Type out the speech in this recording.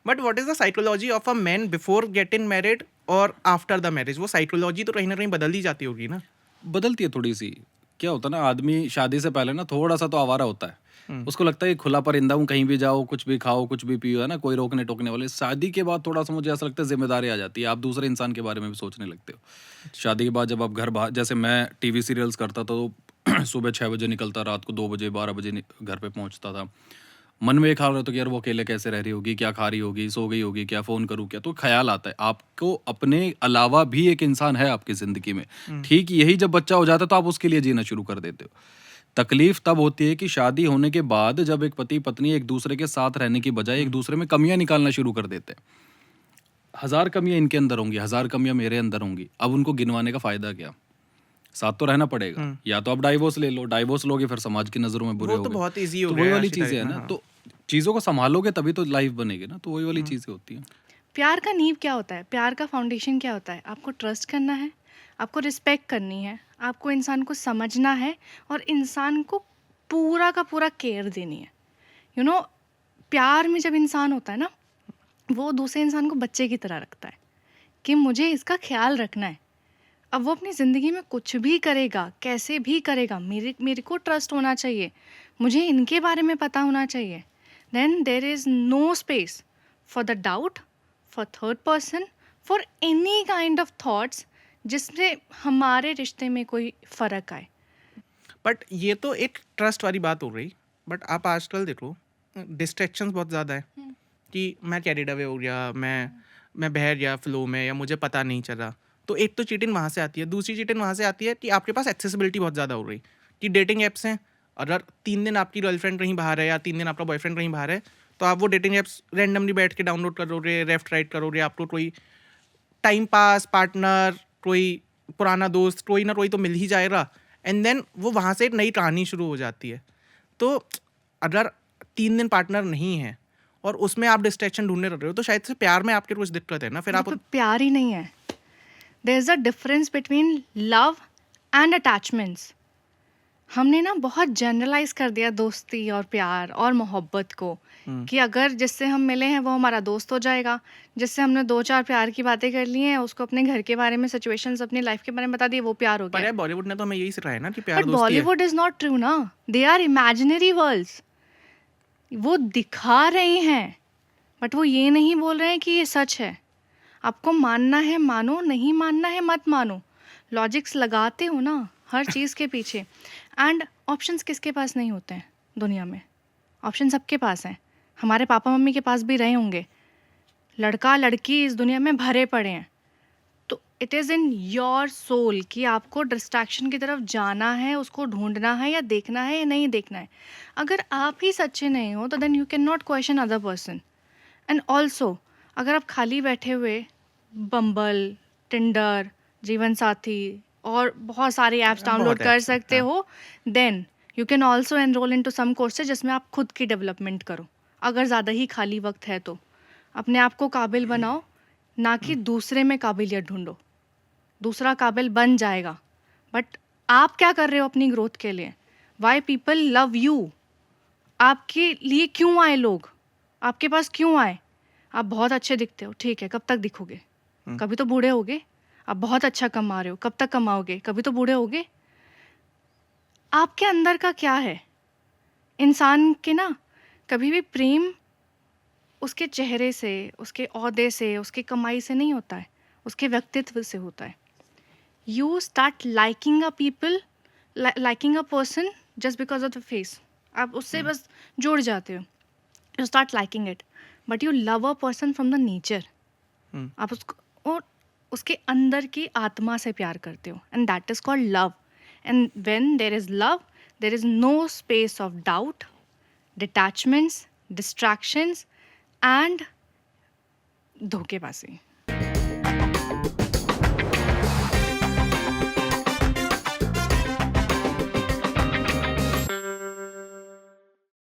But what is the psychology of a man before getting married और after the marriage? वो psychology तो कहीं ना कहीं बदल ही जाती होगी ना? बदलती है थोड़ी सी। क्या होता है ना, आदमी शादी से पहले ना थोड़ा सा तो आवारा होता है। उसको लगता है कि खुला परिंदा हूँ, कहीं भी जाओ, कुछ भी खाओ, कुछ भी पियो, है ना, कोई रोकने टोकने वाले। शादी के बाद थोड़ा सा मुझे ऐसा लगता है जिम्मेदारी आ जाती है, आप दूसरे इंसान के बारे में भी सोचने लगते हो। शादी के बाद जब आप घर बाहर, जैसे मैं टीवी सीरियल्स करता था तो सुबह 6 बजे निकलता, रात को 2 बजे 12 बजे घर पे पहुंचता था। मन में ये ख्याल रहता कि यार वो अकेले कैसे रह रही होगी, क्या खा रही होगी, सो गई होगी क्या, फ़ोन करूँ क्या? तो ख्याल आता है। आपको अपने अलावा भी एक इंसान है आपकी ज़िंदगी में। ठीक यही जब बच्चा हो जाता है तो आप उसके लिए जीना शुरू कर देते हो। तकलीफ़ तब होती है कि शादी होने के बाद जब एक पति-पत्नी एक-दूसरे के साथ रहने की बजाय एक-दूसरे में कमियाँ निकालना शुरू कर देते हैं। हज़ार कमियाँ इनके अंदर होंगी, हज़ार कमियाँ मेरे अंदर होंगी। अब उनको गिनवाने का फ़ायदा क्या? साथ तो रहना पड़ेगा। या तो आप डाइवोर्स ले लो, डाइवोर्स लोगे फिर समाज की नज़रों में बुरे वो तो होगे। बहुत ईजी हो तो गया वही है वाली आज की चीज़ें तारीख हैं में। ना, हाँ। तो चीज़ों को सँभालोगे तभी तो लाइफ़ बनेगी ना, तो वही वाली चीज़ें होती हैं। प्यार का नींव क्या होता है? प्यार का फाउंडेशन क्या होता है? आपको ट्रस्ट करना है, आपको रिस्पेक्ट करनी है, आपको इंसान को समझना है और इंसान को पूरा का पूरा केयर देनी है। यू नो प्यार में जब इंसान होता है ना, वो दूसरे इंसान को बच्चे की तरह रखता है कि मुझे इसका ख़्याल रखना है। अब वो अपनी ज़िंदगी में कुछ भी करेगा, कैसे भी करेगा, मेरे मेरे को ट्रस्ट होना चाहिए, मुझे इनके बारे में पता होना चाहिए। Then there is no space for the doubt, for third person, for any kind of thoughts जिससे हमारे रिश्ते में कोई फ़र्क आए। बट ये तो एक ट्रस्ट वाली बात हो रही। बट आप आजकल देखो, डिस्ट्रैक्शंस बहुत ज़्यादा है कि मैं कैरिड अवे हो गया, मैं बह गया फ्लो में, या मुझे पता नहीं चला। तो एक तो चीटिंग वहाँ से आती है, दूसरी चीटिंग वहाँ से आती है कि आपके पास एक्सेसिबिलिटी बहुत ज़्यादा हो रही कि डेटिंग ऐप्स हैं। अगर 3 दिन आपकी गर्लफ्रेंड कहीं बाहर है या 3 दिन आपका बॉयफ्रेंड कहीं बाहर है, तो आप वो डेटिंग ऐप्स रेंडमली बैठ के डाउनलोड करोगे, लेफ्ट राइट करोगे, आपको कोई टाइम पास पार्टनर, कोई पुराना दोस्त, कोई ना कोई तो मिल ही जाएगा। एंड देन वो वहाँ से एक नई कहानी शुरू हो जाती है। तो अगर 3 दिन पार्टनर नहीं है और उसमें आप डिस्ट्रैक्शन ढूंढने लग रहे हो, तो शायद से प्यार में आपके कुछ दिक्कत है ना, फिर वो आप तो प्यार ही नहीं है। There is a difference between love and attachments. हमने ना बहुत जनरलाइज कर दिया दोस्ती और प्यार और मोहब्बत को कि अगर जिससे हम मिले हैं वो हमारा दोस्त हो जाएगा, जिससे हमने 2-4 प्यार की बातें कर ली हैं, उसको अपने घर के बारे में, सिचुएशंस, अपनी लाइफ के बारे में बता दिए, वो प्यार हो पर गया। यार बॉलीवुड ने तो हमें यही सिखाया ना कि प्यार बट दोस्ती है। बॉलीवुड इज़ नॉट ट्रू ना, दे आर इमेजिनरी वर्ल्ड्स। वो दिखा रहे हैं, बट वो ये नहीं बोल रहे हैं कि ये सच है। आपको मानना है मानो, नहीं मानना है मत मानो। लॉजिक्स लगाते हो ना हर चीज़ के पीछे। एंड ऑप्शंस किसके पास नहीं होते हैं दुनिया में? ऑप्शन सबके पास हैं। हमारे पापा मम्मी के पास भी रहे होंगे। लड़का लड़की इस दुनिया में भरे पड़े हैं। तो it is in your soul कि आपको डिस्ट्रैक्शन की तरफ जाना है, उसको ढूंढना है या देखना है या नहीं देखना है। अगर आप ही सच्चे नहीं हो तो then you can not question other person. And also अगर आप खाली बैठे हुए बम्बल, टिंडर, जीवन साथी और बहुत सारी ऐप्स डाउनलोड बहुत कर ऐप्स हैं, सकते हाँ। हो, then you can also enroll into some courses जिसमें आप खुद की डेवलपमेंट करो। अगर ज़्यादा ही खाली वक्त है तो अपने आप को काबिल बनाओ, ना कि दूसरे में काबिलियत ढूंढो। दूसरा काबिल बन जाएगा, बट आप क्या कर रहे हो अपनी ग्रोथ के लिए? Why people love you? आपके लिए क्यों आए लोग? आपके पास क्यों आए? आप बहुत अच्छे दिखते हो, ठीक है, कब तक दिखोगे? कभी तो बूढ़े होगे। आप बहुत अच्छा कमा रहे हो, कब तक कमाओगे? कभी तो बूढ़े होगे। आपके अंदर का क्या है? इंसान के ना कभी भी प्रेम उसके चेहरे से, उसके ओहदे से, उसकी कमाई से नहीं होता है, उसके व्यक्तित्व से होता है। You start liking a people, liking a person just because of the face. आप उससे बस जुड़ जाते हो, you start liking it, but you love a person from the nature. आप उसको और उसके अंदर की आत्मा से प्यार करते हो, and that is called love. And when there is love, there is no space of doubt, detachments, distractions and धोखेबाजी।